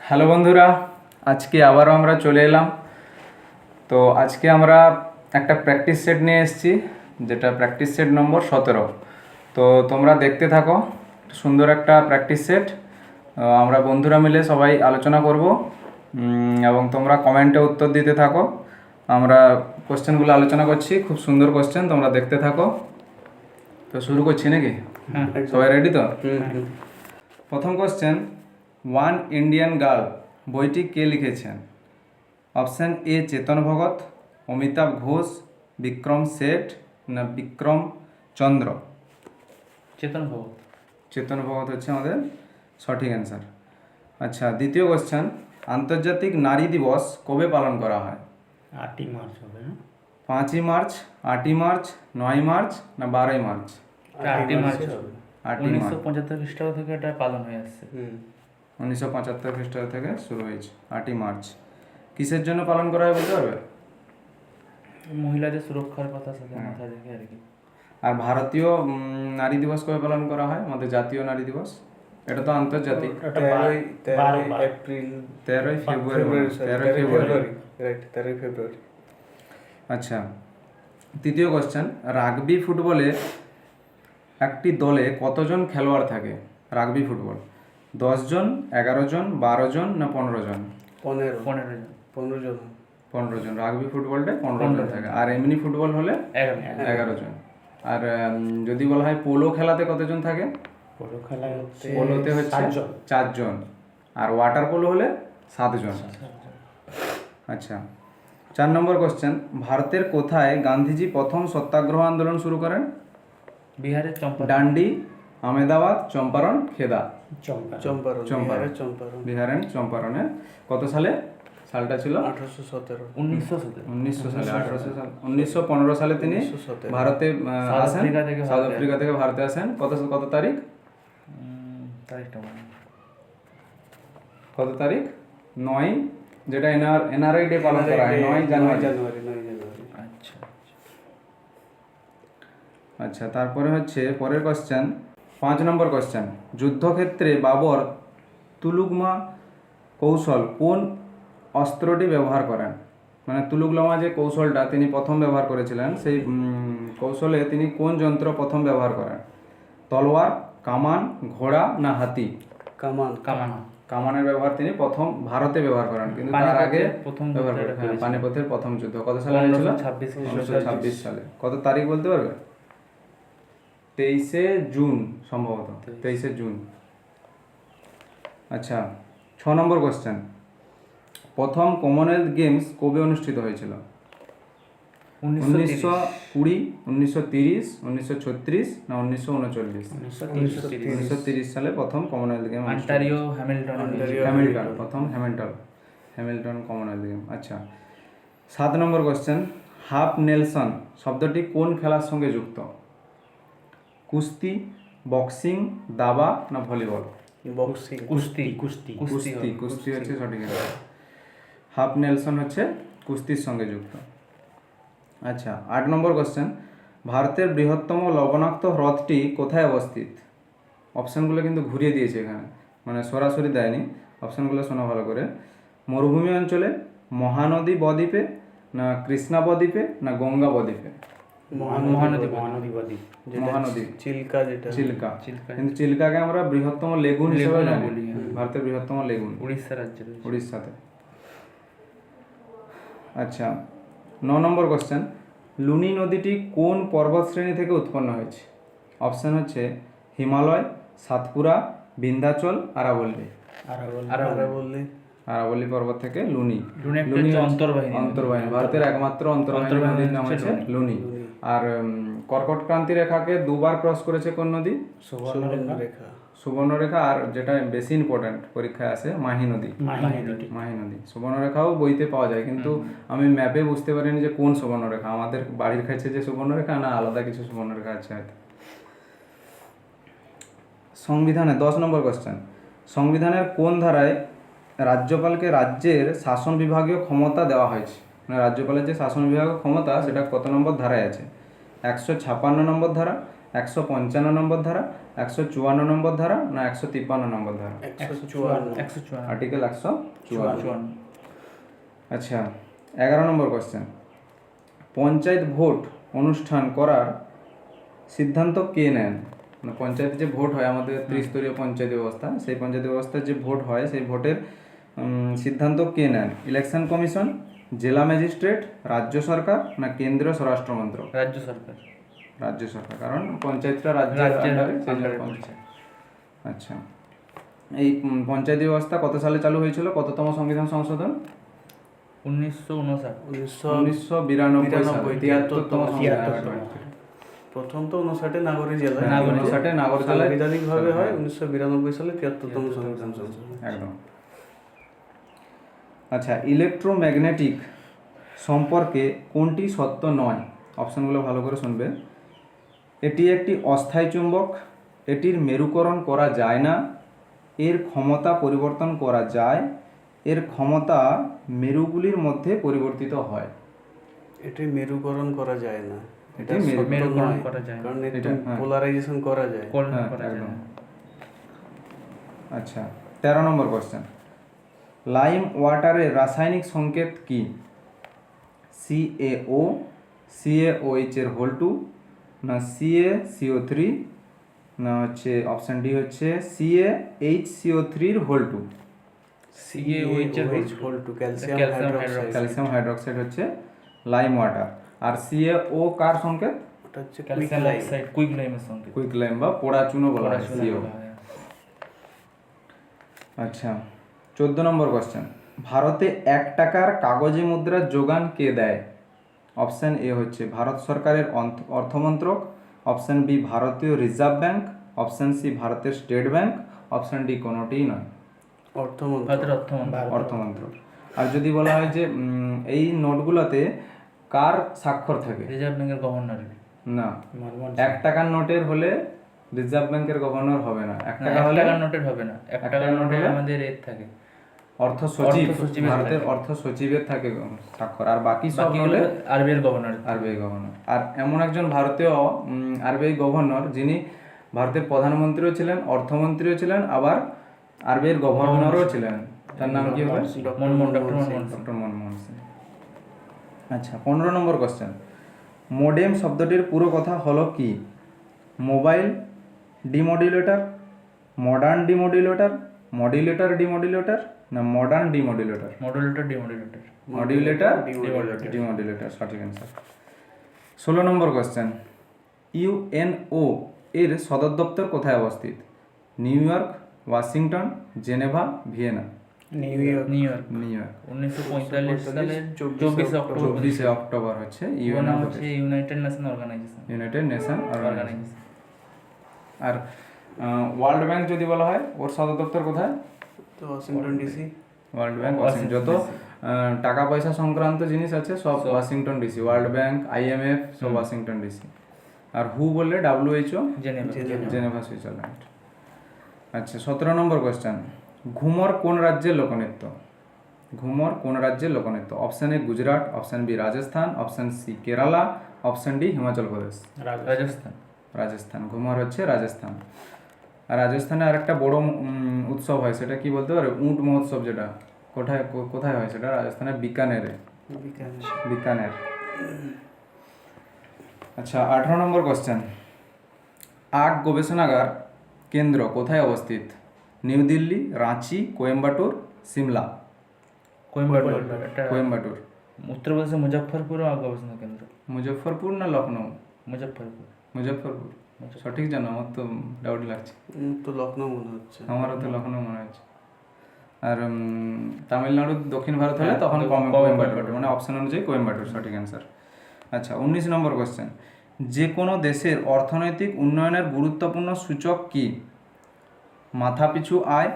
Hello বন্ধুরা, আজকে আবারও আমরা চলে এলাম। তো আজকে আমরা একটা প্র্যাকটিস সেট নিয়ে এসেছি, যেটা প্র্যাকটিস সেট নম্বর 17। তো তোমরা দেখতে থাকো, সুন্দর একটা প্র্যাকটিস সেট। আমরা বন্ধুরা মিলে সবাই আলোচনা করব এবং তোমরা কমেন্টে উত্তর দিতে থাকো। আমরা কোশ্চেনগুলো আলোচনা করছি, খুব সুন্দর কোশ্চেন, তোমরা দেখতে থাকো। তো শুরু করছি নাকি? সবাই রেডি তো? প্রথম কোশ্চেন, ওয়ান ইন্ডিয়ান গার্ল বইটি কে লিখেছেন? অপশান এ চেতন ভগত, অমিতাভ ঘোষ, বিক্রম শেঠ না বিক্রম চন্দ্র? চেতন ভগত। চেতন ভগত হচ্ছে আমাদের সঠিক অ্যান্সার। আচ্ছা, দ্বিতীয় কোশ্চেন, আন্তর্জাতিক নারী দিবস কবে পালন করা হয়? 8ই মার্চ হবে না? 5ই মার্চ, 8ই মার্চ, 9ই মার্চ না 12ই মার্চ? 8ই মার্চ হবে। 8ই মার্চ। 1975 খ্রিস্টাব্দ থেকে এটা পালন হয়ে আসছে। 1975 খ্রিস্টাব্দ থেকে শুরু হয়েছে 8ই মার্চ। কিসের জন্য পালন করা হয় বলতে পারবে? মহিলাদের সুরক্ষার কথা সাথে মাথায় রেখে আর কি। আর ভারতীয় নারী দিবস কবে পালন করা হয়? আমাদের জাতীয় নারী দিবস, এটা তো আন্তর্জাতিক। 13ই এপ্রিল, 13ই ফেব্রুয়ারি। রাইট, 13ই ফেব্রুয়ারি। আচ্ছা, তৃতীয় কোশ্চেন, রাগবি ফুটবলে একটি দলে কতজন খেলোয়াড় থাকে? রাগবি ফুটবল 10 জন, 11 জন, 12 জন না 15 জন? 15 জন। 15 জন। রাগবি ফুটবলটা 15 জন থাকে, আর এমনি ফুটবল হলে 11 জন। আর যদি বলা হয় পোলো খেলাতে কতজন থাকে? পোলো খেলায় হচ্ছে পোলোতে হচ্ছে 4 জন, আর ওয়াটার পোলো হলে 7 জন। আচ্ছা, 4 নম্বর কোশ্চেন, ভারতের কোথায় গান্ধীজি প্রথম সত্যাগ্রহ আন্দোলন শুরু করেন? বিহারের চম্পারণ। ডান্ডি, আহমেদাবাদ, চম্পারণ, খেদা? চম্পারণ। বিহারের চম্পারণে। কত সালে? সালটা ছিল 1817। 1900 সালে। 1915 সালে তিনি 1917 ভারতে আসেন, সাউথ আফ্রিকা থেকে ভারতে আসেন। কত তারিখ? তারিখটা মনে নেই। কত তারিখ? 9, যেটা এনআরআই ডে পালন করা হয় 9 জানুয়ারি। আচ্ছা। আচ্ছা, তারপরে হচ্ছে পরের কোশ্চেন, 5 নম্বর কোশ্চেন, যুদ্ধক্ষেত্রে বাবর তুলুগমা কৌশল কোন অস্ত্রটি ব্যবহার করেন? মানে তুলুগলমা যে কৌশলটা তিনি প্রথম ব্যবহার করেছিলেন, সেই কৌশলে তিনি কোন যন্ত্র প্রথম ব্যবহার করেন? তলোয়ার, কামান, ঘোড়া না হাতি? কামানের ব্যবহার তিনি প্রথম ভারতে ব্যবহার করেন, কিন্তু তার আগে প্রথম ব্যবহার করেন পানিপথের প্রথম যুদ্ধ। কত সালে হয়েছিল? 1926 সালে। কত তারিখ বলতে পারবে? 23শে জুন সম্ভবত, 23শে জুন। আচ্ছা, 6 নম্বর কোশ্চেন, প্রথম কমনওয়েলথ গেমস কবে অনুষ্ঠিত হয়েছিল? 1920, 1930, 1936 না 1939? 1930 সালে প্রথম কমনওয়েলথ গেম। অন্টারিও হ্যামিল্টন, প্রথম হ্যামিল্টন কমনওয়েলথ গেম। আচ্ছা, 7 নম্বর কোশ্চেন, হাফ নেলসন শব্দটি কোন খেলার সঙ্গে যুক্ত? কুস্তি, বক্সিং, দাবা না ভলিবল? কুস্তি হচ্ছে সঠিক অ্যান্সার। হাফ নেলসন হচ্ছে কুস্তির সঙ্গে যুক্ত। আচ্ছা, 8 নম্বর কোশ্চেন, ভারতের বৃহত্তম লবণাক্ত হ্রদটি কোথায় অবস্থিত? অপশানগুলো কিন্তু ঘুরিয়ে দিয়েছে এখানে, মানে সরাসরি দেয়নি। অপশানগুলো শোনা ভালো করে। মরুভূমি অঞ্চলে, মহানদী বদ্বীপে না কৃষ্ণা বদ্বীপে না গঙ্গা বদ্বীপে? মহানদী। চিল্কা। কিন্তু চিল্কাকে আমরা বৃহত্তম লেগুন হিসেবে জানি। ভারতের বৃহত্তম লেগুন উড়িষ্যাতে। আচ্ছা, 9 নম্বর কোশ্চেন, লুনি নদীটি কোন পর্বত শ্রেণী থেকে উৎপন্ন হয়েছে? অপশান হচ্ছে হিমালয়, সাতপুরা, বিন্ধ্যাচল, আরাবল্লী। আরাবল্লী পর্বত থেকে লুনি অন্তর্বাহিনী। ভারতের একমাত্র অন্তর্বাহিনী নদীর নাম হচ্ছে লুনি। আর কর্কট ক্রান্তি রেখাকে 2বার ক্রস করেছে কোন নদী? সুবর্ণরেখা। আর যেটা বেশি ইম্পর্টেন্ট পরীক্ষায় আসে, মাহি নদী। সুবর্ণরেখাও বইতে পাওয়া যায়, কিন্তু আমি ম্যাপে বুঝতে পারিনি যে কোন সুবর্ণরেখা। আমাদের বাড়ির কাছে যে সুবর্ণরেখা, না আলাদা কিছু সুবর্ণরেখা আছে হয়তো। সংবিধানে 10 নম্বর কোশ্চেন, সংবিধানের কোন ধারায় রাজ্যপালকে রাজ্যের শাসন বিভাগীয় ক্ষমতা দেওয়া হয়েছে? মানে রাজ্যপালের যে শাসন বিভাগীয় ক্ষমতা, সেটা কত নম্বর ধারায় আছে? 156 নম্বর ধারা, 155 নম্বর ধারা, 154 নম্বর ধারা, না 153 নম্বর ধারা? 154 154 আর্টিকেল 154। 54 আচ্ছা, 11 নম্বর কোশ্চেন, পঞ্চায়েত ভোট অনুষ্ঠান করার সিদ্ধান্ত কে নেন? মানে পঞ্চায়েতে যে ভোট হয় আমাদের ত্রিস্তরীয় পঞ্চায়েত ব্যবস্থা, সেই পঞ্চায়েত ব্যবস্থার যে ভোট হয় সেই ভোটের সিদ্ধান্ত কে নেন? ইলেকশন কমিশন, জেলা ম্যাজিস্ট্রেট, রাজ্য সরকার, না কেন্দ্রীয় স্বরাষ্ট্র মন্ত্রক? রাজ্য সরকার। রাজ্য সরকার, কারণ পঞ্চায়েতটা রাজ্যের রাজ্যের আন্ডারে, সেই জন্য আন্ডারে পঞ্চায়েত। আচ্ছা, এই পঞ্চায়েতি ব্যবস্থা কত সালে চালু হয়েছিল? কততম সংবিধান সংশোধন? 1959 1992 সালে, 73তম সংবিধান 73 প্রথম তো 59 নাগরী জেলায়, হ্যাঁ, 59 নাগরী জেলায় সাংবিধানিকভাবে হয় 1992 সালে 73তম সংবিধান সংশোধন। একদম। আচ্ছা, ইলেকট্রোম্যাগনেটিক সম্পর্কে কোনটি সত্য নয়? অপশনগুলো ভালো করে শুনবে। এটি একটি অস্থায়ী চুম্বক, এটির মেরুকরণ করা যায় না, এর ক্ষমতা পরিবর্তন করা যায়, এর ক্ষমতা মেরুগুলির মধ্যে পরিবর্তিত হয়। এটি মেরুকরণ করা যায় না, এটা এটি সত্য মেরুকরণ নয়, করা যায় না। কারণ এটা, এটা হ্যাঁ। পোলারাইজেশন করা যায়। হ্যাঁ, করা যায় একদম। না। আচ্ছা, 13 নম্বর কোশ্চেন, লাইম ওয়াটারের রাসায়নিক সংকেত কি? CaO, CaOH এর হোল 2, না CaCO3, না হচ্ছে অপশন ডি হচ্ছে CaHCO3 এর হোল 2? CaOH এর whole two calcium calcium hydroxide, calcium hydroxide হচ্ছে লাইম ওয়াটার। আর CaO কার সংকেত? ওটা হচ্ছে ক্যালসিয়াম কুইক অক্সাইড, কুইক লাইমের সঙ্গে কুইক লাইম বা পোড়া চুনো বলা হয় পড়াশোনা CO। করা হয়। আচ্ছা, 14 নম্বর কোশ্চেন, ভারতে 1 টাকার কাগজে মুদ্রার যোগান কে দেয়? অপশন এ হচ্ছে ভারত সরকারের অর্থমন্ত্রক, অপশন বি ভারতীয় রিজার্ভ ব্যাংক, অপশন সি ভারতের স্টেট ব্যাংক, অপশন ডি কোনোটিই নয়, অর্থমন্ত্রক। ভারতের অর্থমন্ত্রক। অর্থমন্ত্রক। আর যদি বলা হয় যে এই নোটগুলোতে কার স্বাক্ষর থাকে? রিজার্ভ ব্যাংকের গভর্নর। না, 1 টাকার নোটের হলে রিজার্ভ ব্যাংকের গভর্নর হবে না, 1 টাকা হলে টাকার নোটের হবে না, 1 টাকার নোটে আমাদের এর থাকে অর্থ সচিব, অর্থ সচিবের ভারতের থাকে। অর্থ সচিবের থাকে স্বাক্ষর, আর বাকি সব বাকি হলে আরবিআই গভর্নর। RBI governor. আর এমন একজন ভারতীয় আরবিআই গভর্নর যিনি ভারতের প্রধানমন্ত্রীও ছিলেন, অর্থমন্ত্রীও ছিলেন, আবার আরবিআই গভর্নরও ছিলেন, তার নাম কি হবে? ডক্টর মনমোহন সিং। ডক্টর মনমোহন সিং। আচ্ছা, 15 নম্বর কোশ্চেন, মোডেম শব্দটির পুরো কথা হলো কি? মোবাইল ডিমোডুলেটর, মডার্ন ডিমোডুলেটর, মডুলেটর ডিমোডুলেটর, না মডার্ন ডিমোডুলেটর? মডুলেটর ডিমোডুলেটর। মডুলেটর ডিমোডুলেটর সঠিক অ্যান্সার। 16 নম্বর কোশ্চেন, ইউএনও এর সদর দপ্তর কোথায় অবস্থিত? New York, Washington, Geneva, Vienna? New York. New York. New York. 1945 সালের 24 অক্টোবর। 24 অক্টোবর হচ্ছে ইউএনও হচ্ছে United Nation Organization. United Nation Organization. আর ওয়ার্ল্ড ব্যাংক যদি বলা হয় ওর সদর দপ্তর কোথায়? তো Washington DC. World Bank Washington. যত টাকা পয়সা সংক্রান্ত জিনিস আছে সব Washington DC, World Bank, IMF সব ওয়াশিংটন ডিসি। আর হু বললে WHO, জেনেভা, সুইজারল্যান্ড। আচ্ছা, 17 নম্বর কোশ্চেন, ঘুমর কোন রাজ্যের লোকনৃত্য? ঘুমর কোন রাজ্যের লোকনৃত্য? Option A Gujarat, option B Rajasthan, option C Kerala, option D Himachal Pradesh? Rajasthan. Rajasthan, Ghoomar হচ্ছে রাজস্থান। আর রাজস্থানে আরেকটা বড় উৎসব হয়, সেটা কি বলতে পারে? উট মহোৎসব, যেটা কোথায় হয় সেটা? রাজস্থানের বিকানেরে। বিকানের। আচ্ছা, 18 নম্বর কোশ্চেন, আখ গবেষণাগার কেন্দ্র কোথায় অবস্থিত? নিউ দিল্লি, রাঁচি, কোয়েম্বাটুর, সিমলা? কোয়েম্বাটুর। উত্তরপ্রদেশের মুজফ্ফরপুর গবেষণা কেন্দ্র। মুজফ্ফরপুর না লখনৌ? মুজফ্ফরপুর। মুজফ্ফরপুর সঠিক জানো? আমার তো ডাউট লাগছে। তো লখনৌ মনে হচ্ছে। আমারও তো লখনৌ মনে হচ্ছে। আর তামিলনাড়ু দক্ষিণ ভারত হলে তখন কোয়েম্বাটুর, মানে অপশন অনুযায়ী কোয়েম্বাটুর সঠিক অ্যান্সার। আচ্ছা, 19 নম্বর কোশ্চেন, যে কোনো দেশের অর্থনৈতিক উন্নয়নের গুরুত্বপূর্ণ সূচক কি? মাথাপিছু আয়,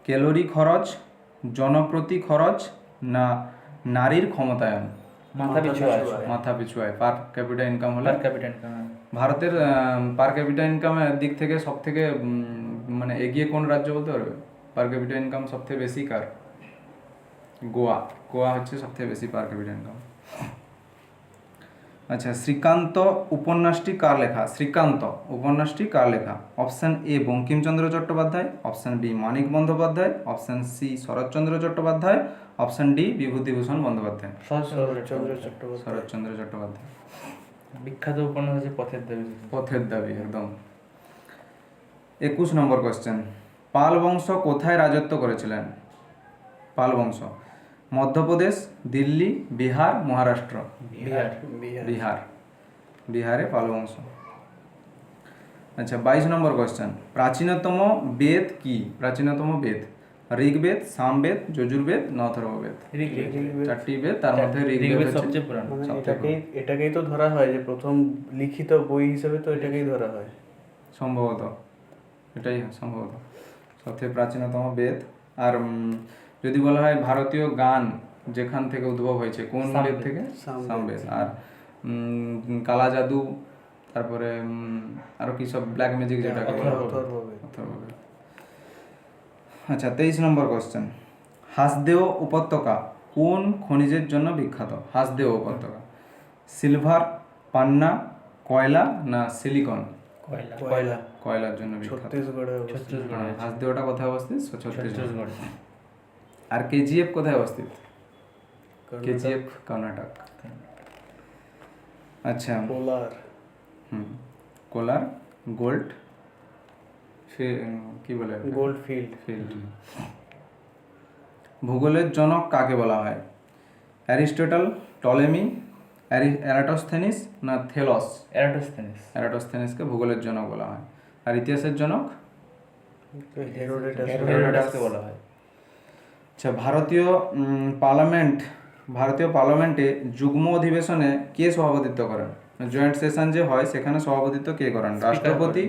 ক্যালোরি খরচ, জনপ্রতি খরচ, না নারীর ক্ষমতায়ন? মাথাপিছু আয়, পার ক্যাপিটা ইনকাম হলে। ভারতের পার ক্যাপিটা ইনকামের দিক থেকে সব থেকে মানে এগিয়ে কোন রাজ্য বলতে পারবে? পার ক্যাপিটা ইনকাম সব থেকে বেশি কার? গোয়া। গোয়া হচ্ছে সব থেকে বেশি পার ক্যাপিটা ইনকাম। আচ্ছা, শ্রীকান্ত উপন্যাসটি কার লেখা? শ্রীকান্ত উপন্যাসটি কার লেখা? Option A Bankimchandra Chattopadhyay, option B Manik Bandyopadhyay, option C Saratchandra Chattopadhyay, option D Bibhutibhushan Bandyopadhyay. Saratchandra Chattopadhyay. Saratchandra Chattopadhyay. বিখ্যাত উপন্যাস হচ্ছে পথের দাবি। পথের দাবি, একদম। 21 নম্বর কোশ্চেন, পাল বংশ কোথায় রাজত্ব করেছিলেন? পাল বংশ মধ্যপ্রদেশ, দিল্লি, বিহার, মহারাষ্ট্র? বিহার। বিহার। বিহারে পাল বংশ। আচ্ছা, 22 নম্বর কোশ্চেন, প্রাচীনতম বেদ কি? প্রাচীনতম বেদ ঋগ্বেদ, সামবেদ, যজুর্বেদ না অথর্ববেদ? ঋগ্বেদ। চারটি বেদ, তার মধ্যে ঋগ্বেদ হচ্ছে সবচেয়ে পুরানো। মানে সবথেকে এটাকেই তো ধরা হয় যে প্রথম লিখিত বই হিসেবে তো এটাকেই ধরা হয়। সম্ভবত এটাই সম্ভবত সবথেকে প্রাচীনতম বেদ। আর যদি বলা হয় ভারতীয় গান যেখান থেকে উদ্ভব হয়েছে, কোন বেদ সামবেদ। থেকে? সামবেদ। সামবেদ। আর কালা জাদু, তারপরে আরো কি সব ব্ল্যাক ম্যাজিক যেটাকে বলা হয়, অথর্ববেদ। অথর্ববেদ। আচ্ছা, 23 নম্বর কোশ্চেন, হাসদেও উপত্যকা কোন খনিজের জন্য বিখ্যাত? হাসদেও উপত্যকা সিলভার, পান্না, কয়লা না সিলিকন? কয়লা। কয়লার জন্য বিখ্যাত। ছত্তিশগড়ে অবস্থিত। ছত্তিশগড়ে আছে। হাসদেওটা কোথায় অবস্থিত? ছত্তিশগড়। ছত্তিশগড়। আর কেজিএফ কোথায় অবস্থিত? কর্ণাটক। কেজিএফ কর্ণাটক। আচ্ছা, কোলার। কোলার, গোল্ড কি বলে গোল্ড ফিল্ড। ফিল্ড। ভূগোলের জনক কাকে বলা হয়? অ্যারিস্টটল, টলেমি, এরাটোস্থেনিস না থেলস? এরাটোস্থেনিস। এরাটোস্থেনিসকে ভূগোলের জনক বলা হয়। আর ইতিহাসের জনক? হেরোডোটাস। হেরোডোটাসকে বলা হয়। আচ্ছা, ভারতীয় পার্লামেন্টে যুগ্ম অধিবেশনে কে সভাপতিত্ব করেন? জয়েন্ট সেশন যে হয় সেখানে সভাপতিত্ব কে করেন? রাষ্ট্রপতি,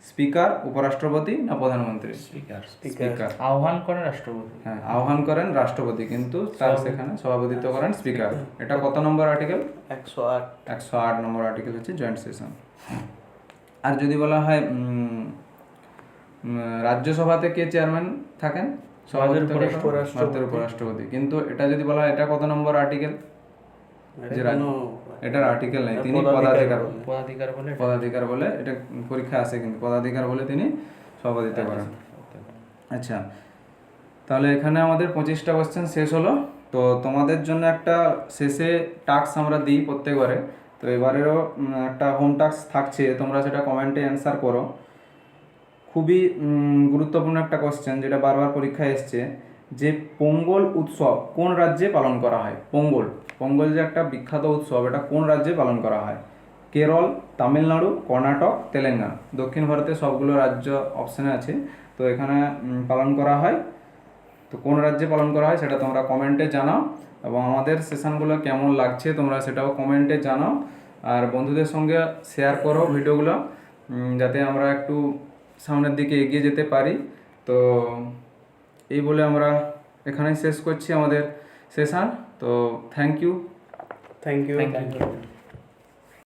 স্পিকার, উপরাষ্ট্রপতি না প্রধানমন্ত্রী? স্পিকার। স্পিকার। আহ্বান করেন রাষ্ট্রপতি। হ্যাঁ, আহ্বান করেন রাষ্ট্রপতি, কিন্তু তার সেখানে সভাপতিত্ব করেন স্পিকার। এটা কত নম্বর আর্টিকেল? 108। 108 নম্বর আর্টিকেল হচ্ছে জয়েন্ট সেশন। আর যদি বলা হয় রাজ্যসভাতে কে চেয়ারম্যান থাকেন? সভাপতিত্ব কে করেন? ভারতের উপরাষ্ট্রপতি। কিন্তু এটা যদি বলা হয় এটা কত নম্বর আর্টিকেল? যে এটার আর্টিকেল নেই, তিনি পদাধিকার পদাধিকার বলে এটা পরীক্ষা আসে, কিন্তু পদাধিকার বলে তিনি সভাপতিত্ব করেন। আচ্ছা, তাহলে এখানে আমাদের 25টা কোশ্চেন শেষ হলো। তো তোমাদের জন্য একটা শেষে টাস্ক আমরা দিই প্রত্যেকবারে, তো এবারেও একটা হোম টাস্ক থাকছে, তোমরা সেটা কমেন্টে অ্যান্সার করো। খুবই গুরুত্বপূর্ণ একটা কোশ্চেন, যেটা বারবার পরীক্ষায় এসছে, যে পোঙ্গল উৎসব কোন রাজ্যে পালন করা হয়? পোঙ্গল যে একটা বিখ্যাত উৎসব, এটা কোন রাজ্যে পালন করা হয়? কেরল, তামিলনাড়ু, কর্ণাটক, তেলেঙ্গানা? দক্ষিণ ভারতে সবগুলো রাজ্য অপশানে আছে, তো এখানে পালন করা হয়। তো কোন রাজ্যে পালন করা হয় সেটা তোমরা কমেন্টে জানাও, এবং আমাদের সেশনগুলো কেমন লাগছে তোমরা সেটাও কমেন্টে জানাও। আর বন্ধুদের সঙ্গে শেয়ার করো ভিডিওগুলো, যাতে আমরা একটু সামনের দিকে এগিয়ে যেতে পারি। তো এই বলে আমরা এখানেই শেষ করছি আমাদের সেশন। তো থ্যাংক ইউ। Thank you.